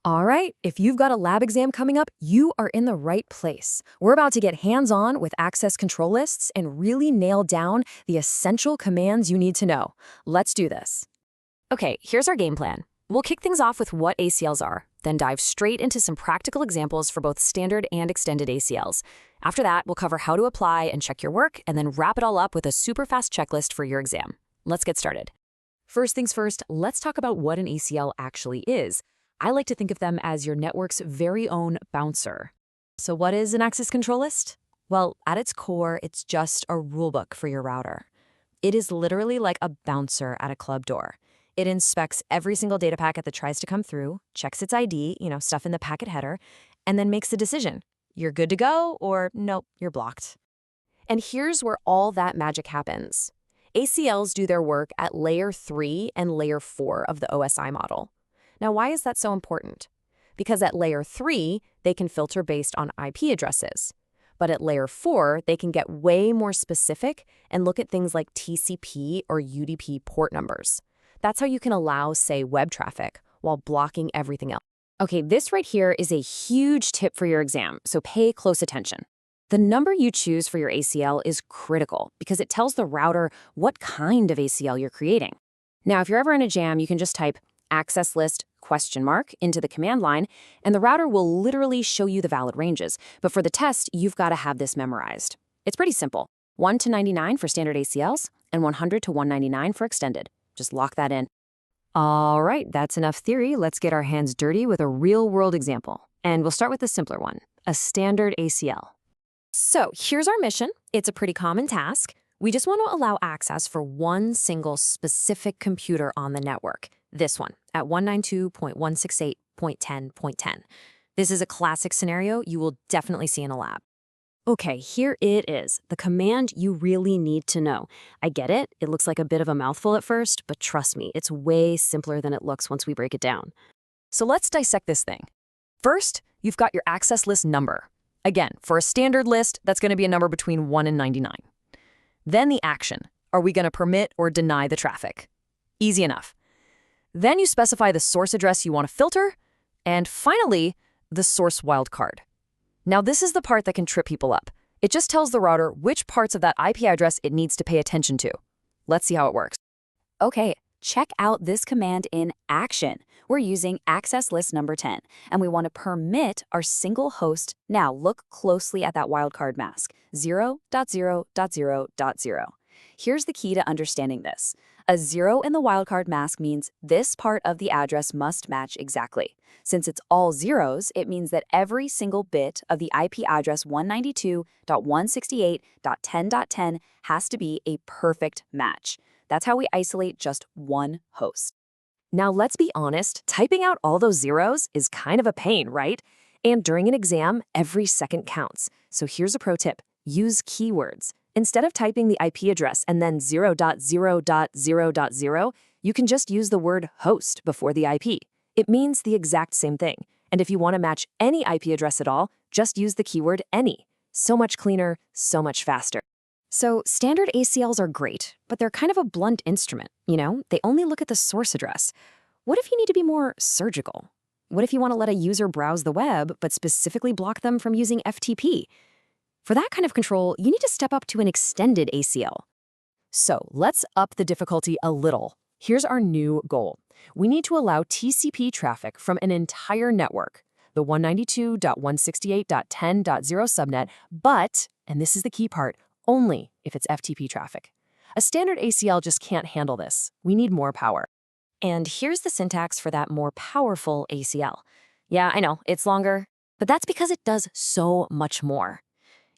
All right, if you've got a lab exam coming up, you are in the right place. We're about to get hands-on with access control lists and really nail down the essential commands you need to know. Let's do this. Okay, here's our game plan. We'll kick things off with what ACLs are, then dive straight into some practical examples for both standard and extended ACLs. After that, we'll cover how to apply and check your work, and then wrap it all up with a super fast checklist for your exam. Let's get started. First things first, let's talk about what an ACL actually is. I like to think of them as your network's very own bouncer. So what is an access control list? Well, at its core, it's just a rulebook for your router. It is literally like a bouncer at a club door. It inspects every single data packet that tries to come through, checks its ID, stuff in the packet header, and then makes a decision. You're good to go, or nope, you're blocked. And here's where all that magic happens. ACLs do their work at layer 3 and layer 4 of the OSI model. Now, why is that so important? Because at layer 3, they can filter based on IP addresses. But at layer 4, they can get way more specific and look at things like TCP or UDP port numbers. That's how you can allow, say, web traffic while blocking everything else. Okay, this right here is a huge tip for your exam, so pay close attention. The number you choose for your ACL is critical because it tells the router what kind of ACL you're creating. Now, if you're ever in a jam, you can just type access list ? Into the command line, and the router will literally show you the valid ranges. But for the test, you've got to have this memorized. It's pretty simple. 1 to 99 for standard ACLs, and 100 to 199 for extended. Just lock that in. All right, that's enough theory. Let's get our hands dirty with a real-world example. And we'll start with the simpler one, a standard ACL. So here's our mission. It's a pretty common task. We just want to allow access for one single specific computer on the network. This one, at 192.168.10.10. This is a classic scenario you will definitely see in a lab. Okay, here it is, the command you really need to know. I get it, it looks like a bit of a mouthful at first, but trust me, it's way simpler than it looks once we break it down. So let's dissect this thing. First, you've got your access list number. Again, for a standard list, that's going to be a number between 1 and 99. Then the action. Are we going to permit or deny the traffic? Easy enough. Then you specify the source address you want to filter, and finally, the source wildcard. Now this is the part that can trip people up. It just tells the router which parts of that IP address it needs to pay attention to. Let's see how it works. Okay, check out this command in action. We're using access list number 10, and we want to permit our single host. Now look closely at that wildcard mask, 0.0.0.0. Here's the key to understanding this. A 0 in the wildcard mask means this part of the address must match exactly. Since it's all zeros, it means that every single bit of the IP address 192.168.10.10 has to be a perfect match. That's how we isolate just one host. Now let's be honest, typing out all those zeros is kind of a pain, right? And during an exam, every second counts. So here's a pro tip. Use keywords. Instead of typing the IP address and then 0.0.0.0, you can just use the word host before the IP. It means the exact same thing. And if you want to match any IP address at all, just use the keyword any. So much cleaner, so much faster. So standard ACLs are great, but they're kind of a blunt instrument, They only look at the source address. What if you need to be more surgical? What if you want to let a user browse the web, but specifically block them from using FTP? For that kind of control, you need to step up to an extended ACL. So let's up the difficulty a little. Here's our new goal. We need to allow TCP traffic from an entire network, the 192.168.10.0 subnet, but, and this is the key part, only if it's FTP traffic. A standard ACL just can't handle this. We need more power. And here's the syntax for that more powerful ACL. Yeah, I know, it's longer, but that's because it does so much more.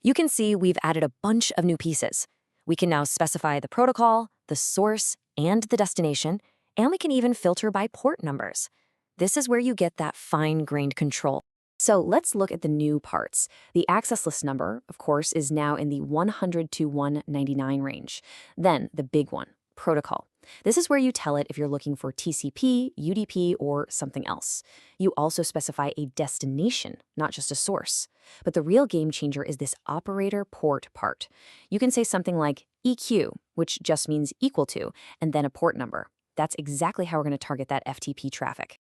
You can see we've added a bunch of new pieces. We can now specify the protocol, the source, and the destination, and we can even filter by port numbers. This is where you get that fine-grained control. So let's look at the new parts. The access list number, of course, is now in the 100 to 199 range. Then the big one, protocol. This is where you tell it if you're looking for TCP, UDP, or something else. You also specify a destination, not just a source. But the real game changer is this operator port part. You can say something like EQ, which just means equal to, and then a port number. That's exactly how we're going to target that FTP traffic.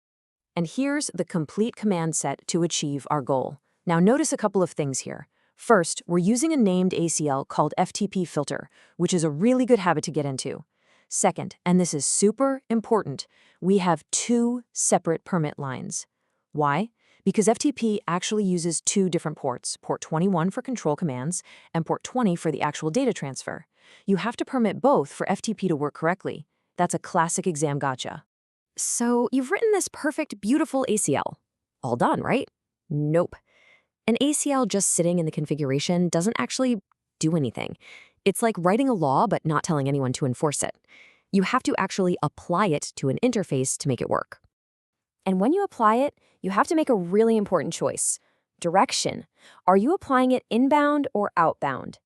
And here's the complete command set to achieve our goal. Now notice a couple of things here. First, we're using a named ACL called FTP filter, which is a really good habit to get into. Second, and this is super important, we have 2 separate permit lines. Why? Because FTP actually uses 2 different ports, port 21 for control commands and port 20 for the actual data transfer. You have to permit both for FTP to work correctly. That's a classic exam gotcha. So you've written this perfect, beautiful ACL. All done, right? Nope. An ACL just sitting in the configuration doesn't actually do anything. It's like writing a law but not telling anyone to enforce it. You have to actually apply it to an interface to make it work. And when you apply it, you have to make a really important choice. Direction. Are you applying it inbound or outbound?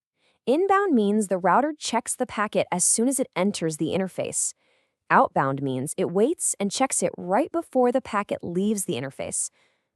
Inbound means the router checks the packet as soon as it enters the interface. Outbound means it waits and checks it right before the packet leaves the interface.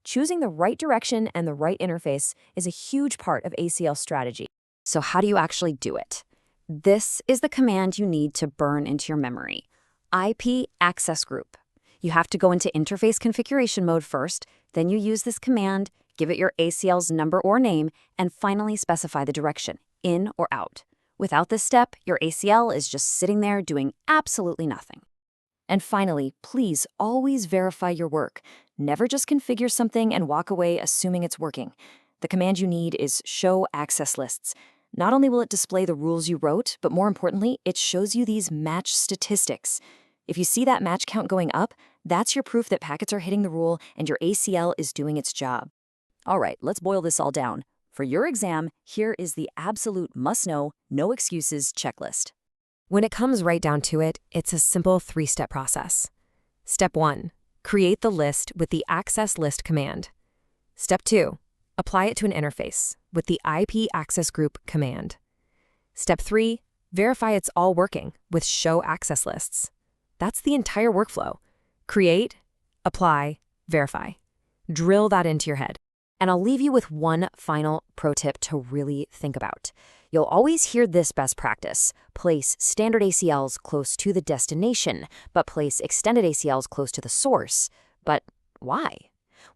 Choosing the right direction and the right interface is a huge part of ACL strategy. So how do you actually do it? This is the command you need to burn into your memory. IP access group. You have to go into interface configuration mode first, then you use this command, give it your ACL's number or name, and finally specify the direction, in or out. Without this step, your ACL is just sitting there doing absolutely nothing. And finally, please always verify your work. Never just configure something and walk away assuming it's working. The command you need is show access lists. Not only will it display the rules you wrote, but more importantly, it shows you these match statistics. If you see that match count going up, that's your proof that packets are hitting the rule and your ACL is doing its job. All right, let's boil this all down. For your exam, here is the absolute must-know, no excuses checklist. When it comes right down to it, it's a simple 3-step process. Step 1, create the list with the access list command. Step 2, apply it to an interface with the IP access group command. Step 3, verify it's all working with show access lists. That's the entire workflow. Create, apply, verify. Drill that into your head. And I'll leave you with one final pro tip to really think about. You'll always hear this best practice. Place standard ACLs close to the destination, but place extended ACLs close to the source. But why?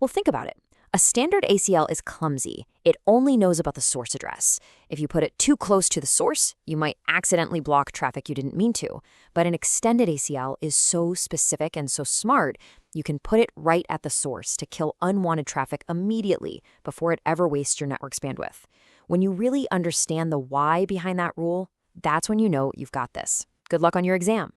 Well, think about it. A standard ACL is clumsy. It only knows about the source address. If you put it too close to the source, you might accidentally block traffic you didn't mean to. But an extended ACL is so specific and so smart, you can put it right at the source to kill unwanted traffic immediately before it ever wastes your network's bandwidth. When you really understand the why behind that rule, that's when you know you've got this. Good luck on your exam.